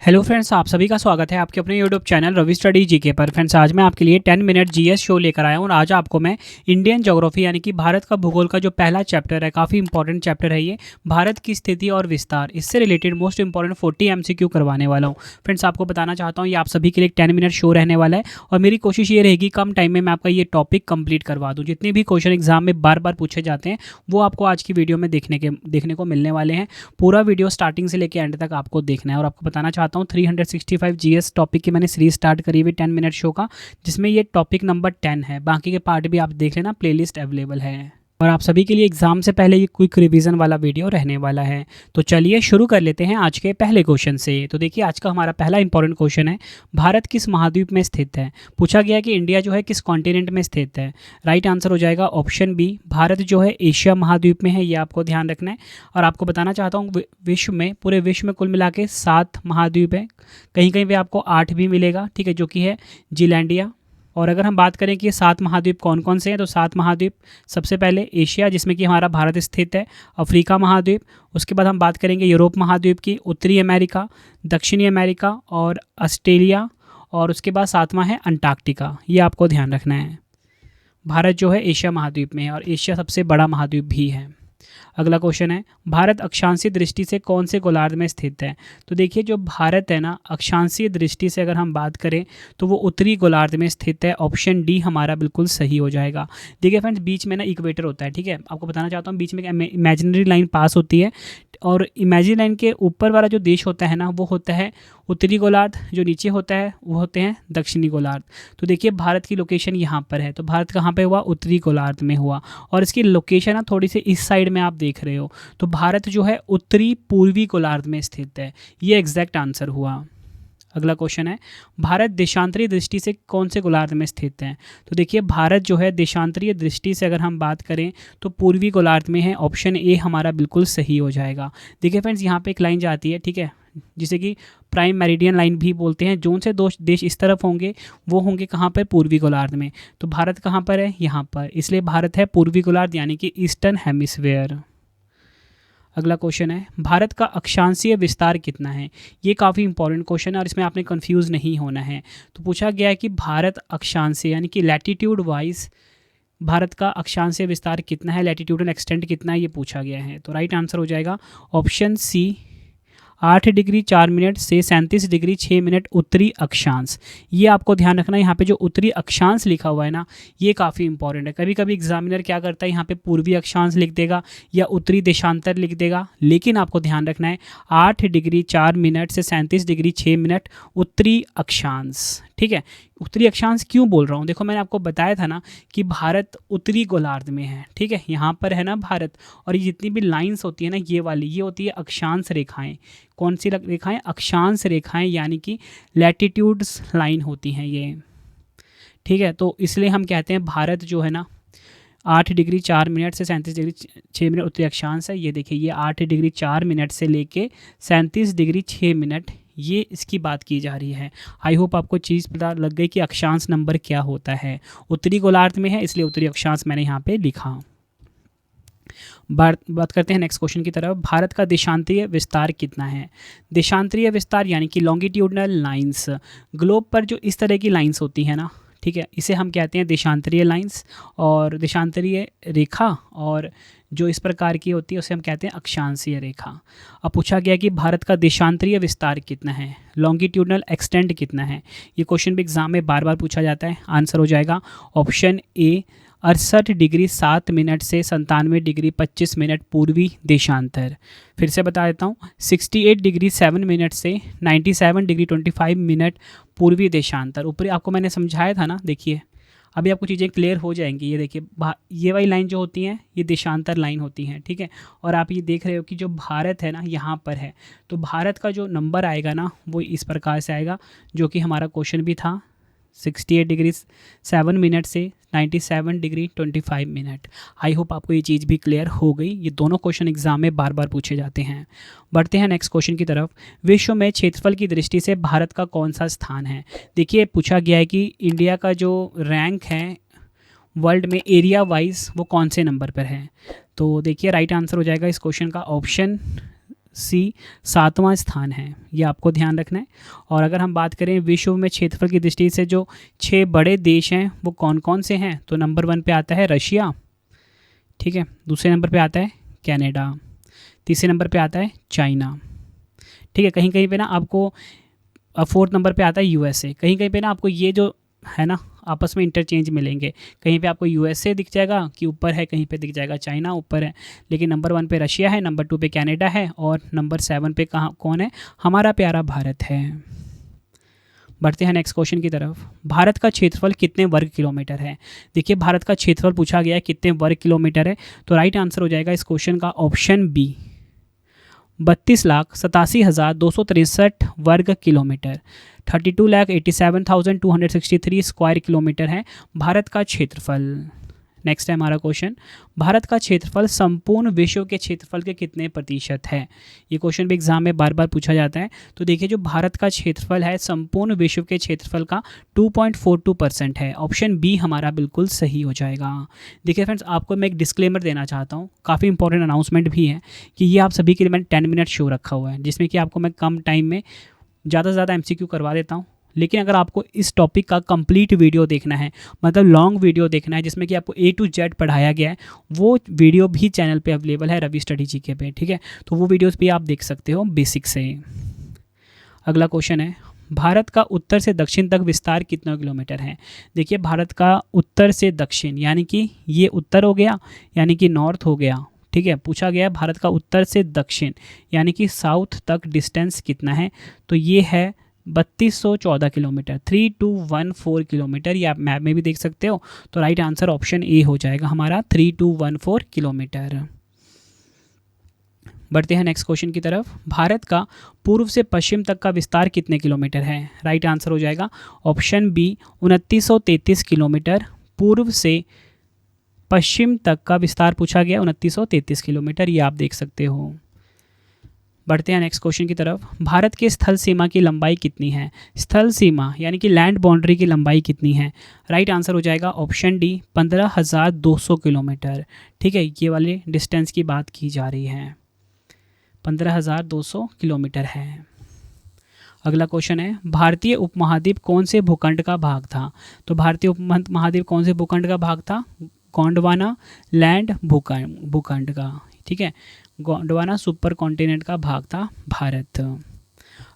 Hello friends, आप सभी का स्वागत है आपके अपने YouTube channel Ravi study GK पर। फ्रेंड्स, आज मैं आपके लिए 10 मिनट जीएस शो लेकर आया हूँ और आज आपको मैं इंडियन ज्योग्राफी यानी कि भारत का भूगोल का जो पहला चैप्टर है, काफ़ी इंपॉर्टेंट चैप्टर है ये, भारत की स्थिति और विस्तार, इससे रिलेटेड मोस्ट इंपॉर्टेंट 40 एमसीक्यू करवाने वाला हूँ। फ्रेंड्स, आपको बताना चाहता हूँ ये आप सभी के लिए 10 मिनट शो रहने वाला है और मेरी कोशिश ये रहेगी कम टाइम में मैं आपका ये टॉपिक कंप्लीट करवा दूँ। जितने भी क्वेश्चन एग्जाम में बार बार पूछे जाते हैं वो आपको आज की वीडियो में देखने को मिलने वाले हैं। पूरा वीडियो स्टार्टिंग से लेकर एंड तक आपको देखना है और आपको बताना चाहता हूँ 365 जीएस टॉपिक की मैंने सीरीज स्टार्ट करी हुई 10 मिनट शो का, जिसमें ये टॉपिक नंबर 10 है। बाकी के पार्ट भी आप देख लेना, प्लेलिस्ट अवेलेबल है और आप सभी के लिए एग्जाम से पहले ये क्विक रिवीजन वाला वीडियो रहने वाला है। तो चलिए शुरू कर लेते हैं आज के पहले क्वेश्चन से। तो देखिए, आज का हमारा पहला इंपॉर्टेंट क्वेश्चन है, भारत किस महाद्वीप में स्थित है। पूछा गया कि इंडिया जो है किस कॉन्टिनेंट में स्थित है। राइट आंसर हो जाएगा ऑप्शन बी, भारत जो है एशिया महाद्वीप में है। ये आपको ध्यान रखना है और आपको बताना चाहता हूँ विश्व में, पूरे विश्व में कुल मिला के 7 महाद्वीप है। कहीं कहीं पे आपको 8 भी मिलेगा, ठीक है, जो कि है जीलैंडिया। और अगर हम बात करें कि ये 7 महाद्वीप कौन कौन से हैं, तो 7 महाद्वीप, सबसे पहले एशिया जिसमें कि हमारा भारत स्थित है, अफ्रीका महाद्वीप, उसके बाद हम बात करेंगे यूरोप महाद्वीप की, उत्तरी अमेरिका, दक्षिणी अमेरिका और ऑस्ट्रेलिया, और उसके बाद 7वां है अंटार्कटिका। ये आपको ध्यान रखना है। भारत जो है एशिया महाद्वीप में है और एशिया सबसे बड़ा महाद्वीप भी है। अगला क्वेश्चन है, भारत अक्षांशीय दृष्टि से कौन से गोलार्ध में स्थित है। तो देखिए, जो भारत है ना, अक्षांशीय दृष्टि से अगर हम बात करें तो वो उत्तरी गोलार्ध में स्थित है। ऑप्शन डी हमारा बिल्कुल सही हो जाएगा। देखिए फ्रेंड्स, बीच में ना इक्वेटर होता है, ठीक है, आपको बताना चाहता हूँ बीच में इमेजिनरी लाइन पास होती है और इमेजिनरी लाइन के ऊपर वाला जो देश होता है ना, वो होता है उत्तरी गोलार्ध, जो नीचे होता है वो होते हैं दक्षिणी गोलार्ध। तो देखिए, भारत की लोकेशन यहाँ पर है, तो भारत कहाँ पे हुआ, उत्तरी गोलार्ध में हुआ और इसकी लोकेशन ना थोड़ी सी इस साइड में आप देख रहे हो, तो भारत जो है उत्तरी पूर्वी गोलार्ध में स्थित है। ये एग्जैक्ट आंसर हुआ। अगला क्वेश्चन है, भारत देशांतरीय दृष्टि से कौन से गोलार्ध में स्थित है। तो देखिए, भारत जो है देशांतरीय दृष्टि से अगर हम बात करें तो पूर्वी गोलार्ध में है। ऑप्शन ए हमारा बिल्कुल सही हो जाएगा। देखिए फ्रेंड्स, यहाँ पे एक लाइन जाती है, ठीक है, जिसे कि प्राइम मेरिडियन लाइन भी बोलते हैं। जोन से दो देश इस तरफ होंगे वो होंगे कहाँ पर, पूर्वी गोलार्ध में। तो भारत कहाँ पर है, यहाँ पर, इसलिए भारत है पूर्वी गोलार्ध यानी कि ईस्टर्न हेमिस्फेयर। अगला क्वेश्चन है, भारत का अक्षांशीय विस्तार कितना है। ये काफ़ी इंपॉर्टेंट क्वेश्चन है और इसमें आपने कंफ्यूज नहीं होना है। तो पूछा गया है कि भारत अक्षांशीय यानी कि लैटिट्यूड वाइज भारत का अक्षांशीय विस्तार कितना है, लैटिट्यूडल एक्सटेंट कितना है, ये पूछा गया है। तो राइट आंसर हो जाएगा ऑप्शन सी, 8 डिग्री 4 मिनट से 37 डिग्री 6 मिनट उत्तरी अक्षांश। ये आपको ध्यान रखना है, यहाँ पे जो उत्तरी अक्षांश लिखा हुआ है ना, ये काफ़ी इंपॉर्टेंट है। कभी कभी एग्जामिनर क्या करता है, यहाँ पे पूर्वी अक्षांश लिख देगा या उत्तरी देशांतर लिख देगा, लेकिन आपको ध्यान रखना है 8 डिग्री 4 मिनट से 37 डिग्री 6 मिनट उत्तरी अक्षांश, ठीक है। उत्तरी अक्षांश क्यों बोल रहा हूँ, देखो मैंने आपको बताया था ना कि भारत उत्तरी गोलार्ध में है, ठीक है, यहाँ पर है ना भारत, और ये जितनी भी लाइंस होती है ना, ये वाली, ये होती है अक्षांश रेखाएं। कौन सी रेखाएं, अक्षांश रेखाएं, यानी कि लैटिट्यूड्स लाइन होती हैं ये, ठीक है। तो इसलिए हम कहते हैं भारत जो है ना 8 डिग्री 4 मिनट से 37 डिग्री 6 मिनट उत्तरी अक्षांश है। ये देखिए, ये 8 डिग्री 4 मिनट से लेके 37 डिग्री 6 मिनट, ये इसकी बात की जा रही है। आई होप आपको चीज़ पता लग गई कि अक्षांश नंबर क्या होता है। उत्तरी गोलार्ध में है इसलिए उत्तरी अक्षांश मैंने यहाँ पे लिखा। बात करते हैं नेक्स्ट क्वेश्चन की तरफ, भारत का देशांतरीय विस्तार कितना है। देशांतरीय विस्तार यानी कि लॉन्गिट्यूडनल लाइंस, ग्लोब पर जो इस तरह की लाइंस होती है ना, ठीक है, इसे हम कहते हैं देशांतरीय लाइंस और देशांतरीय रेखा, और जो इस प्रकार की होती है उसे हम कहते हैं अक्षांशीय रेखा। अब पूछा गया कि भारत का देशांतरीय विस्तार कितना है, लॉन्गिट्यूडनल एक्सटेंट कितना है। ये क्वेश्चन भी एग्जाम में बार बार पूछा जाता है। आंसर हो जाएगा ऑप्शन ए, 68 डिग्री 7 मिनट से 97 डिग्री 25 मिनट पूर्वी देशांतर। फिर से बता देता हूँ, 68 डिग्री 7 मिनट से 97 डिग्री 25 मिनट पूर्वी देशांतर। ऊपर आपको मैंने समझाया था ना, देखिए अभी आपको चीज़ें क्लियर हो जाएंगी। ये देखिए, ये वाली लाइन जो होती हैं ये देशांतर लाइन होती हैं, ठीक है। और आप ये देख रहे हो कि जो भारत है ना यहाँ पर है, तो भारत का जो नंबर आएगा ना वो इस प्रकार से आएगा, जो कि हमारा क्वेश्चन भी था, 68 डिग्री 7 मिनट से 97 डिग्री 25 मिनट। आई होप आपको ये चीज़ भी क्लियर हो गई। ये दोनों क्वेश्चन एग्जाम में बार बार पूछे जाते हैं। बढ़ते हैं नेक्स्ट क्वेश्चन की तरफ, विश्व में क्षेत्रफल की दृष्टि से भारत का कौन सा स्थान है। देखिए, पूछा गया है कि इंडिया का जो रैंक है वर्ल्ड में एरिया वाइज वो कौन से नंबर पर है। तो देखिए, राइट आंसर हो जाएगा इस क्वेश्चन का ऑप्शन सी 7वां स्थान है, ये आपको ध्यान रखना है। और अगर हम बात करें विश्व में क्षेत्रफल की दृष्टि से जो 6 बड़े देश हैं वो कौन कौन से हैं, तो नंबर 1 पे आता है रशिया, ठीक है, दूसरे नंबर पे आता है कनाडा, तीसरे नंबर पे आता है चाइना, ठीक है, कहीं कहीं पे ना आपको 4th नंबर पे आता है यूएसए, कहीं कहीं पे ना आपको ये जो है ना आपस में इंटरचेंज मिलेंगे, कहीं पे आपको यूएसए दिख जाएगा कि ऊपर है, कहीं पे दिख जाएगा चाइना ऊपर है, लेकिन नंबर 1 पे रशिया है, नंबर 2 पे कनाडा है और नंबर 7 पे कहाँ कौन है, हमारा प्यारा भारत है। बढ़ते हैं नेक्स्ट क्वेश्चन की तरफ। भारत का क्षेत्रफल कितने वर्ग किलोमीटर है? देखिए भारत का क्षेत्रफल पूछा गया है कितने वर्ग किलोमीटर है, तो राइट आंसर हो जाएगा इस क्वेश्चन का ऑप्शन बी, 32,87,263 वर्ग किलोमीटर, 32,87,263 स्क्वायर किलोमीटर है भारत का क्षेत्रफल। नेक्स्ट है हमारा क्वेश्चन, भारत का क्षेत्रफल संपूर्ण विश्व के क्षेत्रफल के कितने प्रतिशत है? ये क्वेश्चन भी एग्जाम में बार बार पूछा जाता है। तो देखिए जो भारत का क्षेत्रफल है संपूर्ण विश्व के क्षेत्रफल का 2.42% है, ऑप्शन बी हमारा बिल्कुल सही हो जाएगा। देखिए फ्रेंड्स आपको मैं एक डिस्क्लेमर देना चाहता हूँ, काफ़ी इंपॉर्टेंट अनाउंसमेंट भी है कि ये आप सभी के लिए मैंने 10 मिनट शो रखा हुआ है, जिसमें कि आपको मैं कम टाइम में ज़्यादा से ज़्यादा MCQ करवा देता हूँ। लेकिन अगर आपको इस टॉपिक का कंप्लीट वीडियो देखना है, मतलब लॉन्ग वीडियो देखना है जिसमें कि आपको A to Z पढ़ाया गया है, वो वीडियो भी चैनल पे अवेलेबल है रवि स्टडी जीके पे, ठीक है, तो वो वीडियोस भी आप देख सकते हो बेसिक से। अगला क्वेश्चन है, भारत का उत्तर से दक्षिण तक विस्तार कितना किलोमीटर है? देखिए भारत का उत्तर से दक्षिण यानी कि ये उत्तर हो गया, यानी कि नॉर्थ हो गया, ठीक है, पूछा गया है भारत का उत्तर से दक्षिण यानी कि साउथ तक डिस्टेंस कितना है, तो ये है 3214 किलोमीटर, 3214 किलोमीटर, ये आप मैप में भी देख सकते हो। तो राइट आंसर ऑप्शन ए हो जाएगा हमारा 3214 किलोमीटर। बढ़ते हैं नेक्स्ट क्वेश्चन की तरफ। भारत का पूर्व से पश्चिम तक का विस्तार कितने किलोमीटर है? राइट आंसर हो जाएगा ऑप्शन बी 2933 किलोमीटर, पूर्व से पश्चिम तक का विस्तार पूछा गया 2933 किलोमीटर, ये आप देख सकते हो। बढ़ते हैं नेक्स्ट क्वेश्चन की तरफ। भारत के स्थल सीमा की लंबाई कितनी है? स्थल सीमा यानी कि लैंड बाउंड्री की लंबाई कितनी है? राइट आंसर हो जाएगा ऑप्शन डी 15,200 किलोमीटर, ठीक है, ये वाले डिस्टेंस की बात की जा रही है, 15,200 किलोमीटर है। अगला क्वेश्चन है, भारतीय उपमहाद्वीप कौन से भूखंड का भाग था? तो भारतीय उपमहाद्वीप कौन से भूखंड का भाग था? गोंडवाना लैंड भूखंड का, ठीक है, गोंडवाना सुपर कॉन्टिनेंट का भाग था भारत।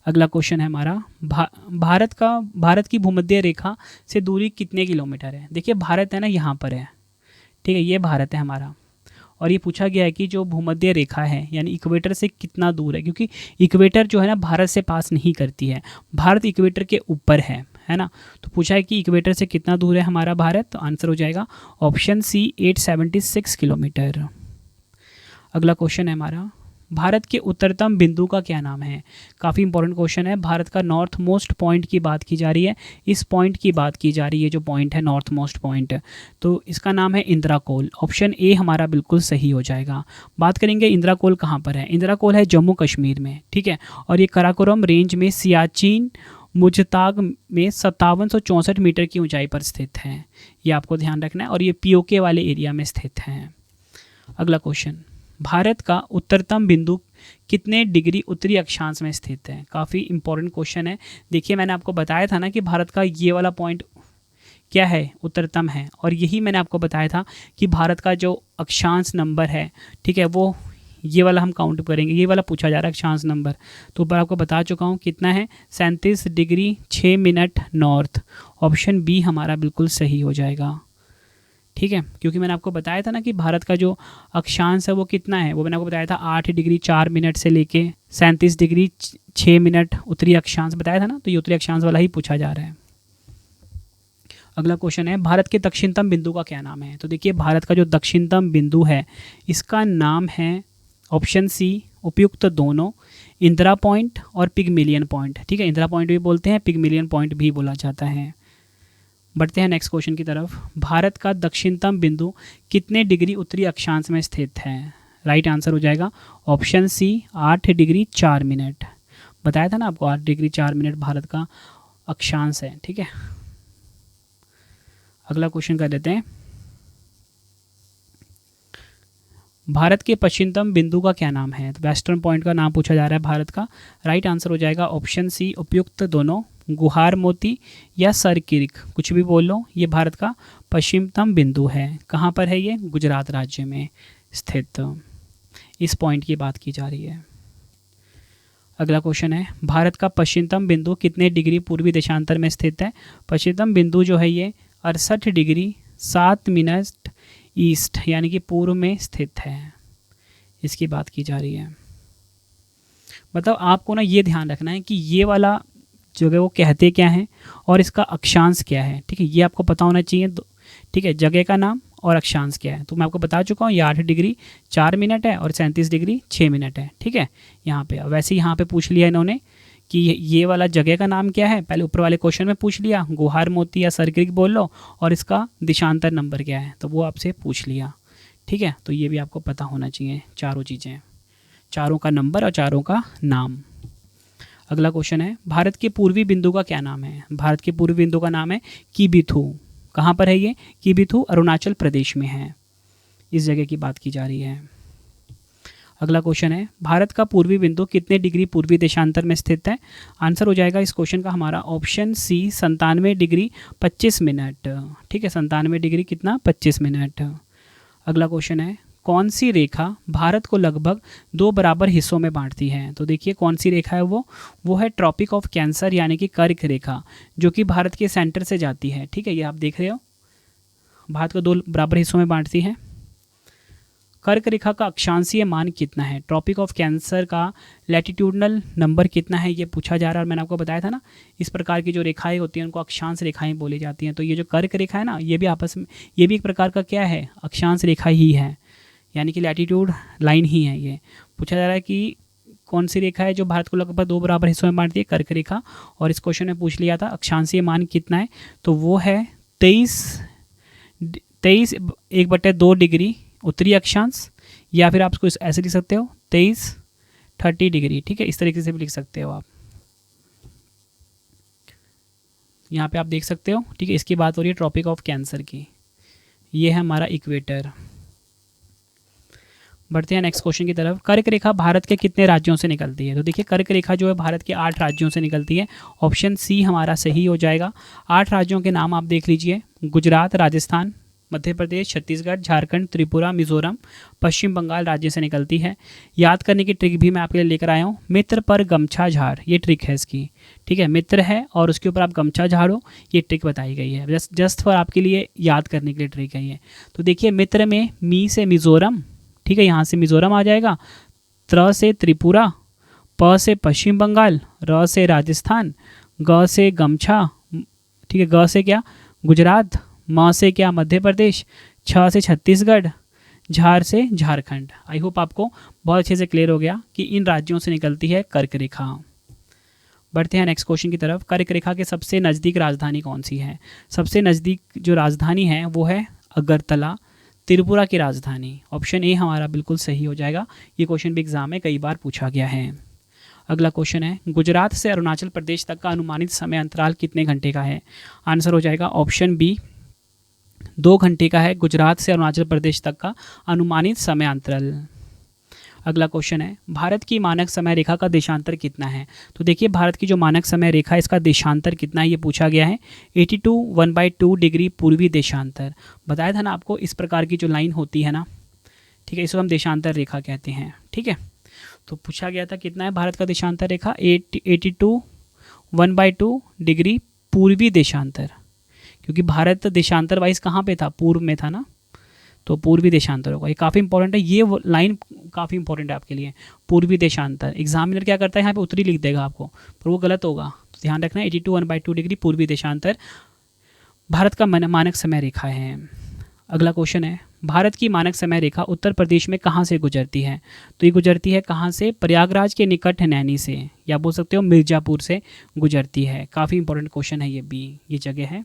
अगला क्वेश्चन है हमारा, भारत की भूमध्य रेखा से दूरी कितने किलोमीटर है? देखिए भारत है ना यहाँ पर है, ठीक है, ये भारत है हमारा, और ये पूछा गया है कि जो भूमध्य रेखा है यानी इक्वेटर से कितना दूर है, क्योंकि इक्वेटर जो है ना भारत से पास नहीं करती है, भारत इक्वेटर के ऊपर है ना, तो पूछा है कि इक्वेटर से कितना दूर है हमारा भारत, तो आंसर हो जाएगा ऑप्शन सी 876 किलोमीटर। अगला क्वेश्चन है हमारा, भारत के उत्तरतम बिंदु का क्या नाम है? काफ़ी इंपॉर्टेंट क्वेश्चन है, भारत का नॉर्थ मोस्ट पॉइंट की बात की जा रही है, इस पॉइंट की बात की जा रही है, जो पॉइंट है नॉर्थ मोस्ट पॉइंट, तो इसका नाम है इंदिरा कोल, ऑप्शन ए हमारा बिल्कुल सही हो जाएगा। बात करेंगे इंदिरा कोल कहाँ पर है? इंदिरा कोल है जम्मू कश्मीर में, ठीक है, और ये कराकोरम रेंज में सियाचिन मुजताग में 5764 मीटर की ऊंचाई पर स्थित है, ये आपको ध्यान रखना है, और ये पीओके वाले एरिया में स्थित है। अगला क्वेश्चन, भारत का उत्तरतम बिंदु कितने डिग्री उत्तरी अक्षांश में स्थित है? काफ़ी इंपॉर्टेंट क्वेश्चन है। देखिए मैंने आपको बताया था ना कि भारत का ये वाला पॉइंट क्या है, उत्तरतम है, और यही मैंने आपको बताया था कि भारत का जो अक्षांश नंबर है, ठीक है, वो ये वाला हम काउंट करेंगे, ये वाला पूछा जा रहा है अक्षांश नंबर, तो ऊपर आपको बता चुका हूँ कितना है, 37 degree 6 minute north, option B हमारा बिल्कुल सही हो जाएगा, ठीक है, क्योंकि मैंने आपको बताया था ना कि भारत का जो अक्षांश है वो कितना है, वो मैंने आपको बताया था 8 डिग्री 4 मिनट से लेके 37 डिग्री 6 मिनट उत्तरी अक्षांश बताया था ना, तो ये उत्तरी अक्षांश वाला ही पूछा जा रहा है। अगला क्वेश्चन है, भारत के दक्षिणतम बिंदु का क्या नाम है? तो देखिए भारत का जो दक्षिणतम बिंदु है इसका नाम है ऑप्शन सी उपयुक्त दोनों, इंदिरा पॉइंट और पिगमिलियन पॉइंट, ठीक है, इंदिरा पॉइंट भी बोलते हैं, पिगमिलियन पॉइंट भी बोला जाता है। बढ़ते हैं नेक्स्ट क्वेश्चन की तरफ। भारत का दक्षिणतम बिंदु कितने डिग्री उत्तरी अक्षांश में स्थित है? राइट आंसर हो जाएगा ऑप्शन सी 8 डिग्री 4 मिनट, बताया था ना आपको 8 डिग्री 4 मिनट भारत का अक्षांश है, ठीक है। अगला क्वेश्चन कर लेते हैं, भारत के पश्चिमतम बिंदु का क्या नाम है? तो वेस्टर्न पॉइंट का नाम पूछा जा रहा है भारत का। राइट आंसर हो जाएगा ऑप्शन सी उपयुक्त दोनों, गुहार मोती या सरकिर्क, कुछ भी बोल लो, ये भारत का पश्चिमतम बिंदु है। कहाँ पर है ये? गुजरात राज्य में स्थित। इस पॉइंट की बात की जा रही है। अगला क्वेश्चन है, भारत का पश्चिमतम बिंदु कितने डिग्री पूर्वी देशांतर में स्थित है? पश्चिमतम बिंदु जो है ये 68 डिग्री 7 मिनट ईस्ट यानी कि पूर्व में स्थित है। इसकी बात की जा रही है। मतलब आपको ना ये ध्यान रखना है कि ये वाला जगह वो कहते क्या हैं और इसका अक्षांश क्या है। ठीक है, ये आपको पता होना चाहिए। ठीक है, जगह का नाम और अक्षांश क्या है। तो मैं आपको बता चुका हूँ, ये 8 डिग्री 4 मिनट है और 37 डिग्री 6 मिनट है। ठीक है, यहाँ पे वैसे ही यहाँ पे पूछ लिया इन्होंने कि ये वाला जगह का नाम क्या है। पहले ऊपर वाले क्वेश्चन में पूछ लिया, गुहार मोती या सरकिर्क बोल लो, और इसका दिशांतर नंबर क्या है, तो वो आपसे पूछ लिया। ठीक है, तो ये भी आपको पता होना चाहिए, चारों चीज़ें, चारों का नंबर और चारों का नाम। अगला क्वेश्चन है, भारत के पूर्वी बिंदु का क्या नाम है? भारत के पूर्वी बिंदु का नाम है किबिथु। कहाँ पर है ये? किबिथु अरुणाचल प्रदेश में है। इस जगह की बात की जा रही है। अगला क्वेश्चन है, भारत का पूर्वी बिंदु कितने डिग्री पूर्वी देशांतर में स्थित है? आंसर हो जाएगा इस क्वेश्चन का हमारा ऑप्शन सी 97 डिग्री 25 मिनट। ठीक है, 97 डिग्री कितना? 25 मिनट। अगला क्वेश्चन है, कौन सी रेखा भारत को लगभग 2 बराबर हिस्सों में बांटती है? तो देखिए कौन सी रेखा है वो है ट्रॉपिक ऑफ कैंसर यानी कि कर्क रेखा, जो कि भारत के सेंटर से जाती है। ठीक है, ये आप देख रहे हो, भारत को 2 बराबर हिस्सों में बांटती है। कर्क रेखा का अक्षांशीय मान कितना है? ट्रॉपिक ऑफ कैंसर का लैटिट्यूडनल नंबर कितना है, ये पूछा जा रहा है। और मैंने आपको बताया था ना, इस प्रकार की जो रेखाएं होती हैं उनको अक्षांश रेखाएं बोली जाती हैं। तो ये जो कर्क रेखा है ना, ये भी आपस में, ये भी एक प्रकार का क्या है? अक्षांश रेखा ही है, यानी कि लैटिट्यूड लाइन ही है। ये पूछा जा रहा है कि कौन सी रेखा है जो भारत को लगभग 2 बराबर हिस्सों में बांटती है? कर्क रेखा। और इस क्वेश्चन में पूछ लिया था अक्षांशीय मान कितना है, तो वो है 23 1/2 डिग्री उत्तरी अक्षांश, या फिर आप इसको ऐसे लिख सकते हो 23-30 डिग्री। ठीक है, इस तरीके से भी लिख सकते हो आप, यहाँ पे आप देख सकते हो। ठीक है, इसकी बात हो रही है ट्रॉपिक ऑफ कैंसर की। ये है हमारा इक्वेटर। बढ़ते हैं नेक्स्ट क्वेश्चन की तरफ। कर्क रेखा भारत के कितने राज्यों से निकलती है? तो देखिए कर्क रेखा जो है भारत के 8 राज्यों से निकलती है। ऑप्शन सी हमारा सही हो जाएगा। 8 राज्यों के नाम आप देख लीजिए, गुजरात, राजस्थान, मध्य प्रदेश, छत्तीसगढ़, झारखंड, त्रिपुरा, मिजोरम, पश्चिम बंगाल राज्य से निकलती है। याद करने की ट्रिक भी मैं आपके लिए लेकर आया हूँ, मित्र पर गमछा झाड़, ये ट्रिक है इसकी। ठीक है, मित्र है और उसके ऊपर आप गमछा झाड़ो, ये ट्रिक बताई गई है। जस्ट फॉर आपके लिए याद करने के लिए ट्रिक है ये। तो देखिए मित्र में मी से मिजोरम, ठीक है, यहाँ से मिजोरम आ जाएगा, त्र से त्रिपुरा, प से पश्चिम बंगाल, र से राजस्थान, ग से गमछा, ठीक है, ग से क्या? गुजरात, म से क्या? मध्य प्रदेश, छ से छत्तीसगढ़, झार से झारखंड। आई होप आपको बहुत अच्छे से क्लियर हो गया कि इन राज्यों से निकलती है कर्क रेखा। बढ़ते हैं नेक्स्ट क्वेश्चन की तरफ। कर्क रेखा के सबसे नज़दीक राजधानी कौन सी है? सबसे नज़दीक जो राजधानी है वो है अगरतला, त्रिपुरा की राजधानी। ऑप्शन ए हमारा बिल्कुल सही हो जाएगा। ये क्वेश्चन भी एग्जाम में कई बार पूछा गया है। अगला क्वेश्चन है, गुजरात से अरुणाचल प्रदेश तक का अनुमानित समय अंतराल कितने घंटे का है? आंसर हो जाएगा ऑप्शन बी 2 घंटे का है गुजरात से अरुणाचल प्रदेश तक का अनुमानित समय अंतराल। अगला क्वेश्चन है, भारत की मानक समय रेखा का देशांतर कितना है? तो देखिए भारत की जो मानक समय रेखा है इसका देशांतर कितना है ये पूछा गया है। 82 1/2 डिग्री पूर्वी देशांतर। बताया था ना आपको, इस प्रकार की जो लाइन होती है ना, ठीक है, इसको हम देशांतर रेखा कहते हैं। ठीक है, तो पूछा गया था कितना है भारत का देशांतर रेखा? 82 1/2 डिग्री पूर्वी देशांतर, क्योंकि भारत देशांतर वाइज कहाँ पे था? पूर्व में था ना, तो पूर्वी देशांतर होगा। ये काफ़ी इंपॉर्टेंट है, ये लाइन काफ़ी इंपॉर्टेंट है आपके लिए। पूर्वी देशांतर, एग्जामिनर क्या करता है यहाँ पे उत्तरी लिख देगा आपको, पर वो गलत होगा, तो ध्यान रखना। 82 1/2 डिग्री पूर्वी देशांतर भारत का मानक समय रेखा है। अगला क्वेश्चन है, भारत की मानक समय रेखा उत्तर प्रदेश में कहाँ से गुजरती है? तो ये गुजरती है कहाँ से? प्रयागराज के निकट नैनी से, या बोल सकते हो मिर्ज़ापुर से गुजरती है। काफ़ी इंपॉर्टेंट क्वेश्चन है ये भी, ये जगह है।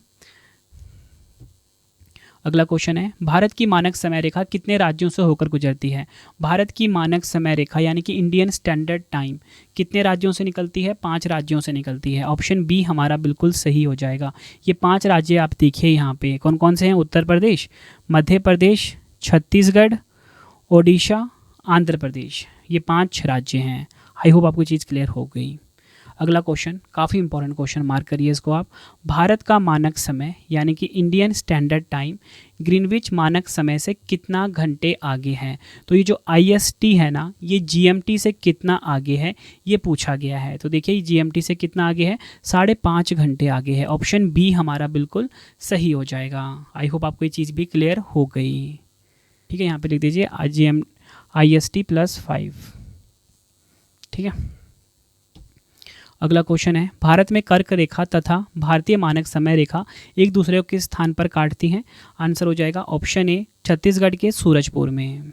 अगला क्वेश्चन है, भारत की मानक समय रेखा कितने राज्यों से होकर गुजरती है? भारत की मानक समय रेखा यानी कि इंडियन स्टैंडर्ड टाइम कितने राज्यों से निकलती है? 5 राज्यों से निकलती है। ऑप्शन बी हमारा बिल्कुल सही हो जाएगा। ये 5 राज्य आप देखिए यहाँ पे कौन कौन से हैं? उत्तर प्रदेश, मध्य प्रदेश, छत्तीसगढ़ ओडिशा, आंध्र प्रदेश, ये 5 राज्य हैं। आई होप आपको चीज़ क्लियर हो गई। अगला क्वेश्चन काफ़ी इंपॉर्टेंट क्वेश्चन, मार्क करिए इसको आप। भारत का मानक समय यानी कि इंडियन स्टैंडर्ड टाइम ग्रीनविच मानक समय से कितना घंटे आगे है? तो ये जो IST है ना, ये GMT से कितना आगे है ये पूछा गया है। तो देखिए GMT से कितना आगे है, 5.5 घंटे आगे है। ऑप्शन बी हमारा बिल्कुल सही हो जाएगा। आई होप आपको ये चीज़ भी क्लियर हो गई। ठीक है, यहाँ पे लिख दीजिए IST +5। ठीक है, अगला क्वेश्चन है, भारत में कर्क रेखा तथा भारतीय मानक समय रेखा एक दूसरे को किस स्थान पर काटती हैं? आंसर हो जाएगा ऑप्शन ए, छत्तीसगढ़ के सूरजपुर में।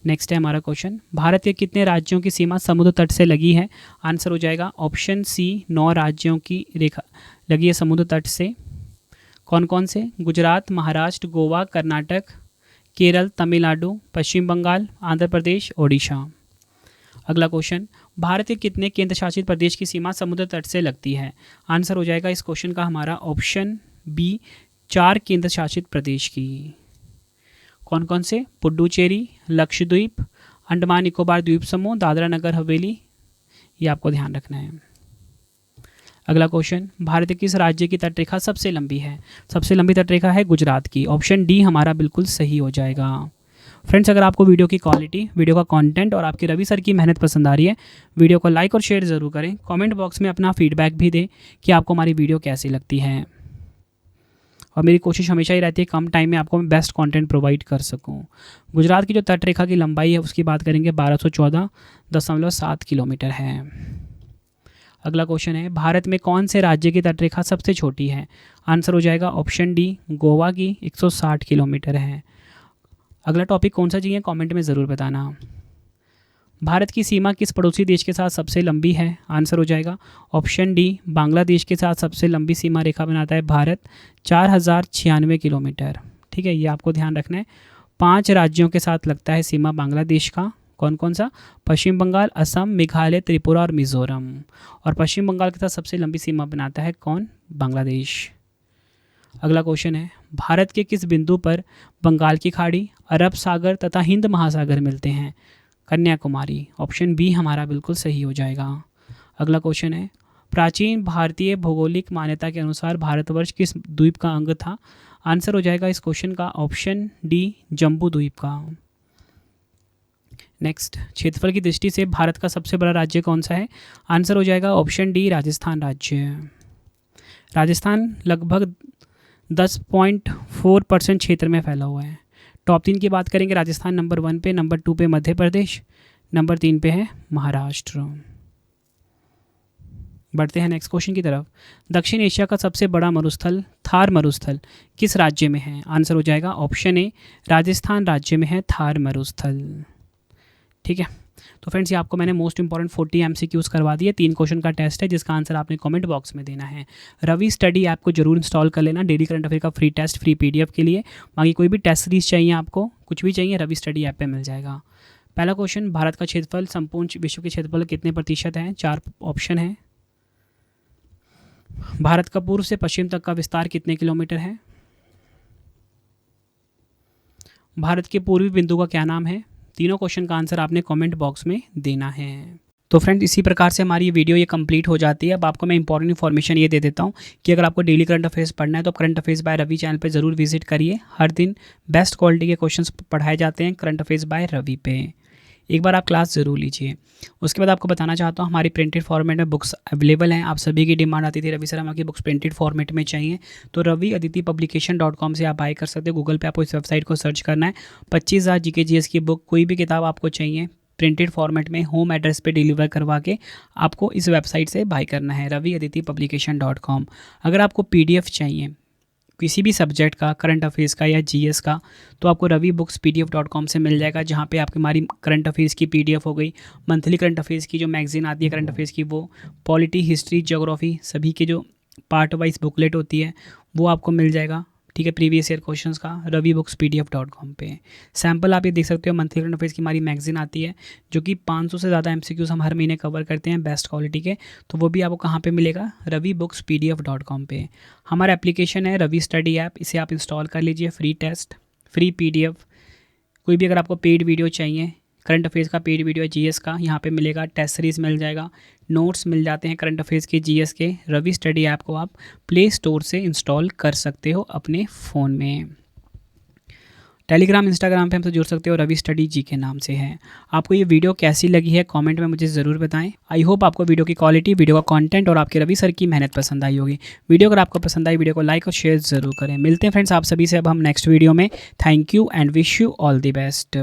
नेक्स्ट है हमारा क्वेश्चन, भारत के कितने राज्यों की सीमा समुद्र तट से लगी है? आंसर हो जाएगा ऑप्शन सी, 9 राज्यों की रेखा लगी है समुद्र तट से। कौन कौन से? गुजरात, महाराष्ट्र, गोवा, कर्नाटक, केरल, तमिलनाडु, पश्चिम बंगाल, आंध्र प्रदेश, ओडिशा। अगला क्वेश्चन, भारत के कितने केंद्र शासित प्रदेश की सीमा समुद्र तट से लगती है? आंसर हो जाएगा इस क्वेश्चन का हमारा ऑप्शन बी, 4 केंद्र शासित प्रदेश की। कौन कौन से? पुडुचेरी, लक्षद्वीप, अंडमान निकोबार द्वीप समूह, दादरा नगर हवेली, ये आपको ध्यान रखना है। अगला क्वेश्चन, भारत के किस राज्य की तटरेखा सबसे लंबी है? सबसे लंबी तटरेखा है गुजरात की। ऑप्शन डी हमारा बिल्कुल सही हो जाएगा। फ्रेंड्स, अगर आपको वीडियो की क्वालिटी, वीडियो का कंटेंट और आपकी रवि सर की मेहनत पसंद आ रही है, वीडियो को लाइक और शेयर ज़रूर करें। कमेंट बॉक्स में अपना फीडबैक भी दें कि आपको हमारी वीडियो कैसी लगती है। और मेरी कोशिश हमेशा ही रहती है कम टाइम में आपको मैं बेस्ट कंटेंट प्रोवाइड कर सकूं। गुजरात की जो तटरेखा की लंबाई है उसकी बात करेंगे, 1214.7 किलोमीटर है। अगला क्वेश्चन है, भारत में कौन से राज्य की तटरेखा सबसे छोटी है? आंसर हो जाएगा ऑप्शन डी, गोवा की 160 किलोमीटर है। अगला टॉपिक कौन सा चाहिए कमेंट में ज़रूर बताना। भारत की सीमा किस पड़ोसी देश के साथ सबसे लंबी है? आंसर हो जाएगा ऑप्शन डी, बांग्लादेश के साथ सबसे लंबी सीमा रेखा बनाता है भारत, 4096 किलोमीटर। ठीक है, ये आपको ध्यान रखना है। 5 राज्यों के साथ लगता है सीमा बांग्लादेश का। कौन कौन सा? पश्चिम बंगाल, असम, मेघालय, त्रिपुरा और मिजोरम। और पश्चिम बंगाल के साथ सबसे लंबी सीमा बनाता है कौन? बांग्लादेश। अगला क्वेश्चन है, भारत के किस बिंदु पर बंगाल की खाड़ी, अरब सागर तथा हिंद महासागर मिलते हैं? कन्याकुमारी। ऑप्शन बी हमारा बिल्कुल सही हो जाएगा। अगला क्वेश्चन है, प्राचीन भारतीय भौगोलिक मान्यता के अनुसार भारतवर्ष किस द्वीप का अंग था? आंसर हो जाएगा इस क्वेश्चन का ऑप्शन डी, जम्बू द्वीप का। नेक्स्ट, क्षेत्रफल की दृष्टि से भारत का सबसे बड़ा राज्य कौन सा है? आंसर हो जाएगा ऑप्शन डी, राजस्थान राज्य। राजस्थान लगभग 10.4% क्षेत्र में फैला हुआ है। टॉप 3 की बात करेंगे, राजस्थान नंबर 1 पे, नंबर 2 पे मध्य प्रदेश, नंबर 3 पे है महाराष्ट्र। बढ़ते हैं नेक्स्ट क्वेश्चन की तरफ। दक्षिण एशिया का सबसे बड़ा मरुस्थल थार मरुस्थल किस राज्य में है? आंसर हो जाएगा ऑप्शन ए, राजस्थान राज्य में है थार मरुस्थल। ठीक है, तो फ्रेंड्स ये आपको मैंने मोस्ट इंपॉर्टेंट 40 MCQs करवा दिए। 3 क्वेश्चन का टेस्ट है जिसका आंसर आपने कमेंट बॉक्स में देना है। रवि स्टडी ऐप को जरूर इंस्टॉल कर लेना, डेली करंट अफेयर का फ्री टेस्ट, फ्री PDF के लिए। बाकी कोई भी टेस्ट सीरीज चाहिए आपको, कुछ भी चाहिए, रवि स्टडी ऐप पे मिल जाएगा। पहला क्वेश्चन, भारत का क्षेत्रफल संपूर्ण विश्व के क्षेत्रफल कितने प्रतिशत है? 4 ऑप्शन है। भारत का पूर्व से पश्चिम तक का विस्तार कितने किलोमीटर है? भारत के पूर्वी बिंदु का क्या नाम है? तीनों क्वेश्चन का आंसर आपने कमेंट बॉक्स में देना है। तो फ्रेंड्स इसी प्रकार से हमारी ये वीडियो ये कंप्लीट हो जाती है। अब आपको मैं इंपॉर्टेंट इन्फॉर्मेशन ये दे देता हूँ कि अगर आपको डेली करंट अफेयर्स पढ़ना है तो current affairs by Ravi channel पे ज़रूर विजिट करिए। हर दिन बेस्ट क्वालिटी के क्वेश्चंस पढ़ाए जाते हैं करंट अफेयर्स बाय रवि पे। एक बार आप क्लास ज़रूर लीजिए। उसके बाद आपको बताना चाहता हूँ हमारी प्रिंटेड फॉर्मेट में बुक्स अवेलेबल हैं। आप सभी की डिमांड आती थी रवि सर हमारी बुक्स प्रिंटेड फॉर्मेट में चाहिए, तो raviaditipublication.com से आप बाय कर सकते हो। गूगल पे आपको इस वेबसाइट को सर्च करना है। 25,000 GK GS की बुक, कोई भी किताब आपको चाहिए प्रिंटेड फॉर्मेट में होम एड्रेस पे डिलीवर करवा के आपको इस वेबसाइट से बाय करना है, raviaditipublication.com। अगर आपको PDF चाहिए किसी भी सब्जेक्ट का, करंट अफेयर्स का या GS का, तो आपको ravibookspdf.com से मिल जाएगा, जहाँ पे आपकी हमारी करंट अफेयर्स की PDF हो गई, मंथली करंट अफेयर्स की जो मैगजीन आती है करंट अफेयर्स की, वो पॉलिटी, हिस्ट्री, ज्योग्राफी सभी के जो पार्ट वाइज बुकलेट होती है वो आपको मिल जाएगा। ठीक है, प्रीवियस ईयर क्वेश्चंस का ravibookspdf.com पे सैम्पल आप ये देख सकते हो। मंथली करंट अफेयर्स की हमारी मैगजीन आती है जो कि 500 से ज़्यादा MCQs हम हर महीने कवर करते हैं बेस्ट क्वालिटी के, तो वो भी आपको कहाँ पे मिलेगा? ravibookspdf.com पे। हमारा एप्लीकेशन है रवि स्टडी ऐप, इसे आप इंस्टॉल कर लीजिए। फ्री टेस्ट, फ्री PDF, कोई भी अगर आपको पेड वीडियो चाहिए, करंट अफेयर्स का पेड वीडियो है जीएस का, यहाँ पे मिलेगा। टेस्ट सीरीज़ मिल जाएगा, नोट्स मिल जाते हैं करंट अफेयर्स के जीएस के। रवि स्टडी ऐप को आप प्ले स्टोर से इंस्टॉल कर सकते हो अपने फ़ोन में। टेलीग्राम इंस्टाग्राम पे हमसे जुड़ सकते हो, रवि स्टडी जी के नाम से है। आपको ये वीडियो कैसी लगी है कमेंट में मुझे ज़रूर बताएं। आई होप आपको वीडियो की क्वालिटी, वीडियो का कंटेंट और आपके रवि सर की मेहनत पसंद आई होगी। वीडियो अगर आपको पसंद आई, वीडियो को लाइक और शेयर ज़रूर करें। मिलते हैं फ्रेंड्स आप सभी से अब हम नेक्स्ट वीडियो में। Thank you and wish you all the best.